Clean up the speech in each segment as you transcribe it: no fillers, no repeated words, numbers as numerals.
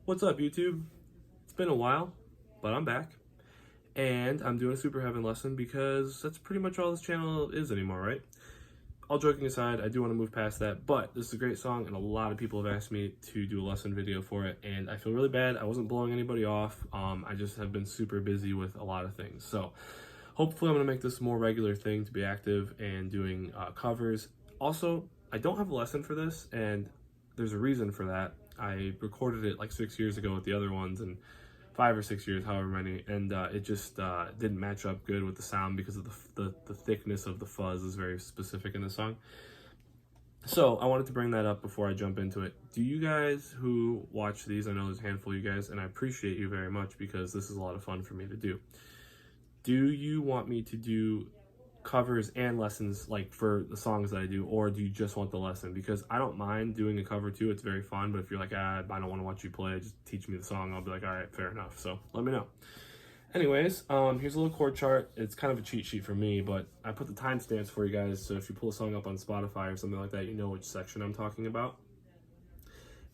What's up, YouTube? It's been a while, but I'm back. And I'm doing a Superheaven lesson because that's pretty much all this channel is anymore, right? All joking aside, I do want to move past that, but this is a great song and a lot of people have asked me to do a lesson video for it, and I feel really bad. I wasn't blowing anybody off. I just have been super busy with a lot of things. So hopefully I'm going to make this a more regular thing to be active and doing covers. Also, I don't have a lesson for this, and there's a reason for that. I recorded it like 6 years ago with the other ones, and 5 or 6 years, however many, and it just didn't match up good with the sound because of the thickness of the fuzz is very specific in the song. So I wanted to bring that up before I jump into it. Do you guys who watch these, I know there's a handful of you guys, and I appreciate you very much because this is a lot of fun for me to do. Do you want me to do covers and lessons like for the songs that I do, or do you just want the lesson? Because I don't mind doing a cover too, it's very fun, but if you're like, I don't want to watch you play, just teach me the song, I'll be like, all right, fair enough. So let me know. Anyways, here's a little chord chart. It's kind of a cheat sheet for me, but I put the timestamps for you guys, so if you pull a song up on Spotify or something like that, you know which section I'm talking about.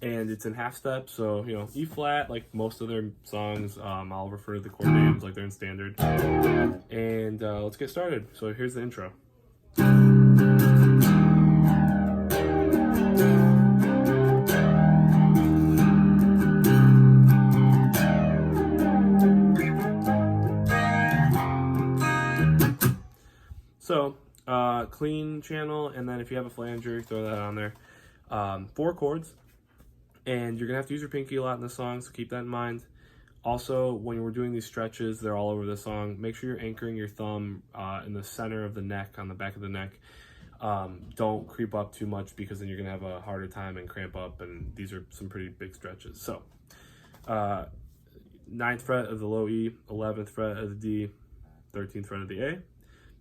And it's in half step, so you know, E flat, like most of their songs. I'll refer to the chord names like they're in standard. And let's get started. So here's the intro. So clean channel, and then if you have a flanger, throw that on there. 4 chords. And you're gonna have to use your pinky a lot in the song, so keep that in mind. Also, when we're doing these stretches, they're all over the song. Make sure you're anchoring your thumb in the center of the neck, on the back of the neck. Don't creep up too much because then you're gonna have a harder time and cramp up, and these are some pretty big stretches. So, 9th fret of the low E, 11th fret of the D, 13th fret of the A,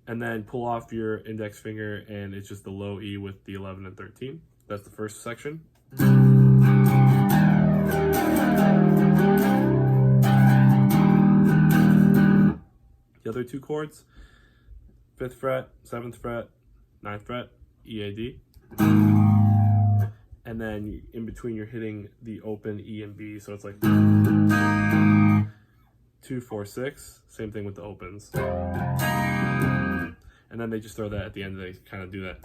and then pull off your index finger, and it's just the low E with the 11 and 13. That's the first section. The other 2 chords, 5th fret, 7th fret, 9th fret, E, A, D. And then in between you're hitting the open E and B, so it's like 2, 4, 6, same thing with the opens. And then they just throw that at the end, they kind of do that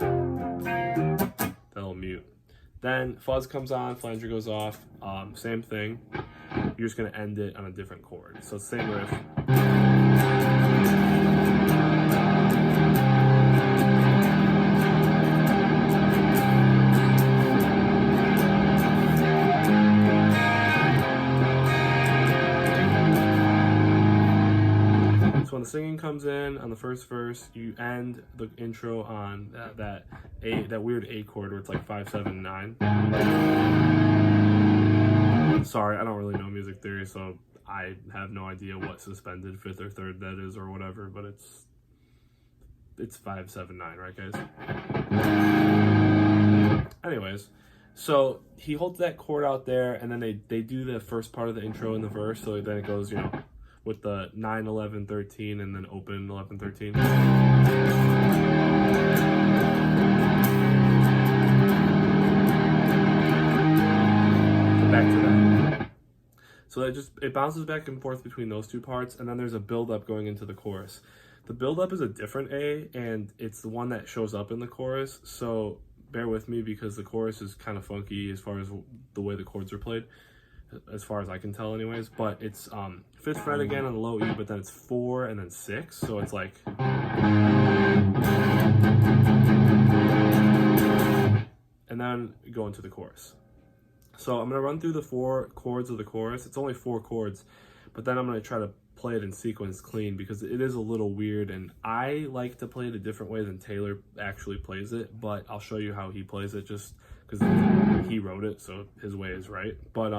little mute. Then fuzz comes on, flanger goes off, same thing. You're just gonna end it on a different chord. So same riff. So when the singing comes in on the first verse, you end the intro on that weird A chord where it's like 5, 7, 9. Sorry, I don't really know music theory, so I have no idea what suspended 5th or 3rd that is or whatever, but it's 5, 7, 9, right, guys? Anyways, so he holds that chord out there, and then they do the first part of the intro in the verse, so then it goes, you know, with the 9, 11, 13, and then open 11, 13. Back to that. So it bounces back and forth between those 2 parts, and then there's a build-up going into the chorus. The build-up is a different A, and it's the one that shows up in the chorus, so bear with me because the chorus is kind of funky as far as the way the chords are played, as far as I can tell anyways, but it's 5th fret again on the low E, but then it's 4 and then 6, so it's like, and then go into the chorus. So I'm gonna run through the 4 chords of the chorus. It's only 4 chords, but then I'm gonna try to play it in sequence clean because it is a little weird, and I like to play it a different way than Taylor actually plays it, but I'll show you how he plays it just because he wrote it, so his way is right. But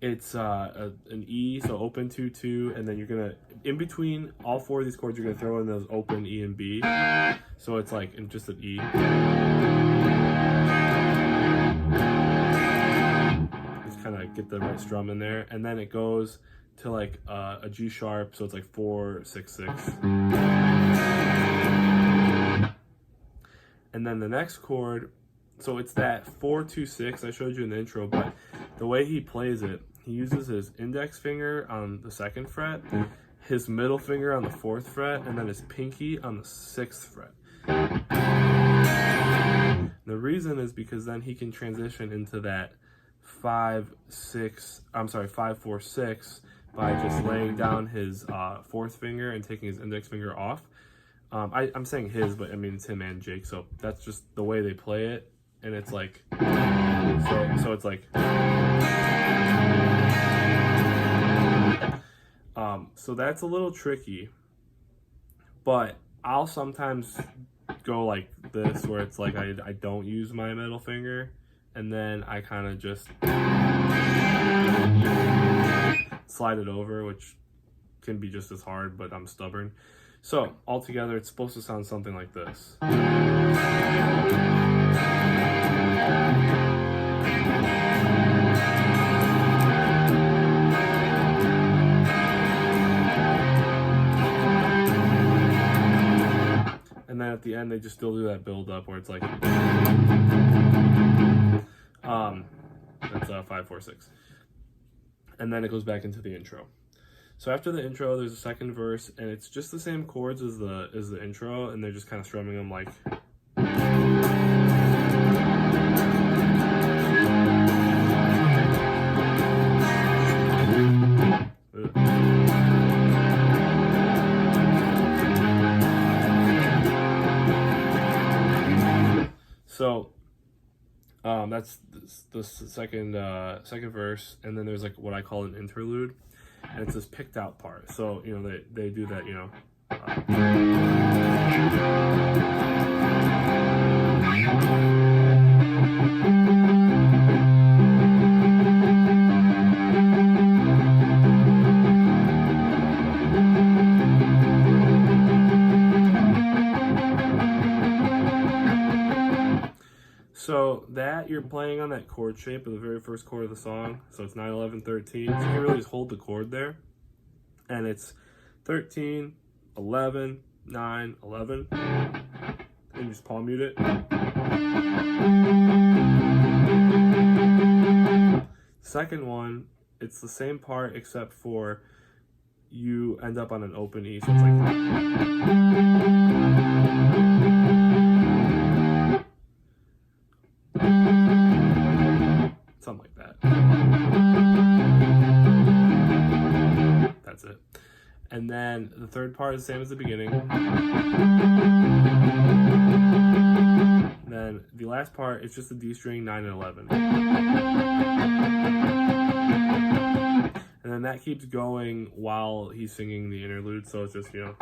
it's an E, so open 2, 2, and then you're gonna, in between all 4 of these chords, you're gonna throw in those open E and B. So it's like in just an E. Just kind of get the right strum in there, and then it goes to like a G sharp, so it's like 4, 6, 6. And then the next chord, so it's that 4, 2, 6 I showed you in the intro, but the way he plays it, he uses his index finger on the 2nd fret, his middle finger on the 4th fret, and then his pinky on the 6th fret. The reason is because then he can transition into that 5-4-6 by just laying down his 4th finger and taking his index finger off. I'm saying his, but I mean it's him and Jake, so that's just the way they play it, and it's like so it's like so that's a little tricky, but I'll sometimes go like this where it's like I don't use my middle finger, and then I kind of just slide it over, which can be just as hard, but I'm stubborn. So altogether it's supposed to sound something like this. And then at the end they just still do that build up where it's like that's 5-4-6, and then it goes back into the intro. So after the intro there's a second verse, and it's just the same chords as the intro, and they're just kind of strumming them like so that's the second verse, and then there's like what I call an interlude, and it's this picked out part. So you know they do that, you know. So that you're playing on that chord shape of the very first chord of the song. So it's 9, 11, 13. So you can really just hold the chord there. And it's 13, 11, 9, 11. And you just palm mute it. Second one, it's the same part except for you end up on an open E. So it's like something like that. That's it. And then the third part is the same as the beginning. And then the last part is just a D string, 9 and 11. And then that keeps going while he's singing the interlude, so it's just, you know.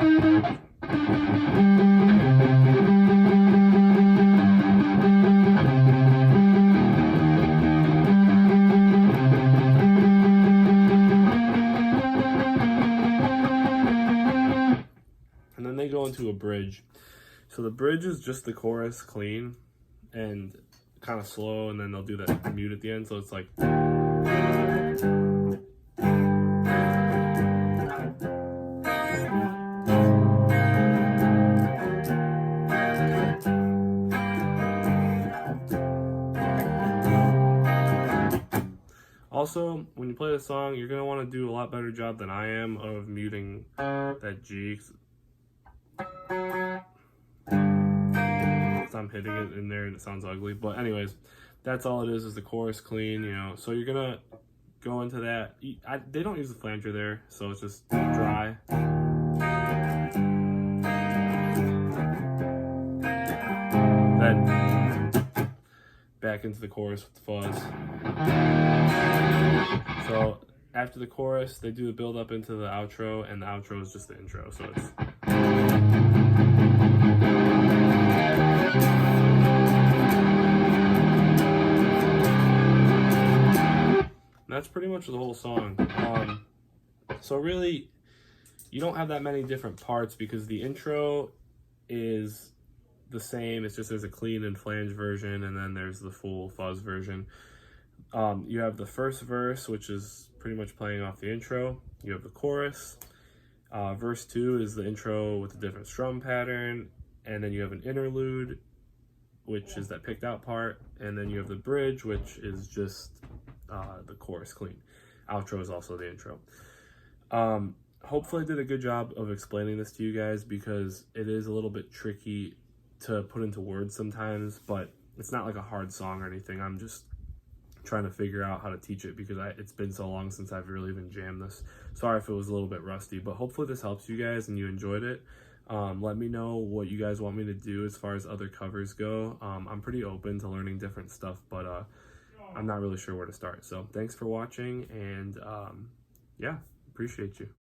And then they go into a bridge. So the bridge is just the chorus clean and kind of slow, and then they'll do that mute at the end, so it's like. Also, when you play the song, you're going to want to do a lot better job than I am of muting that G. I'm hitting it in there and it sounds ugly. But anyways, that's all it is the chorus clean, you know. So you're going to go into that. They don't use the flanger there, so it's just dry. Then back into the chorus with the fuzz. So after the chorus, they do the build up into the outro, and the outro is just the intro. So it's. That's pretty much the whole song. So really, you don't have that many different parts because the intro is the same. It's just there's a clean and flange version, and then there's the full fuzz version. You have the first verse, which is pretty much playing off the intro. You have the chorus. Verse 2 is the intro with a different strum pattern, and then you have an interlude, which is that picked out part, and then you have the bridge, which is just the chorus clean. outro is also the intro. Hopefully I did a good job of explaining this to you guys, because it is a little bit tricky to put into words sometimes, but it's not like a hard song or anything. I'm just trying to figure out how to teach it, because it's been so long since I've really even jammed this. Sorry if it was a little bit rusty, but hopefully this helps you guys and you enjoyed it. Let me know what you guys want me to do as far as other covers go. I'm pretty open to learning different stuff, but I'm not really sure where to start. So thanks for watching, and yeah, appreciate you.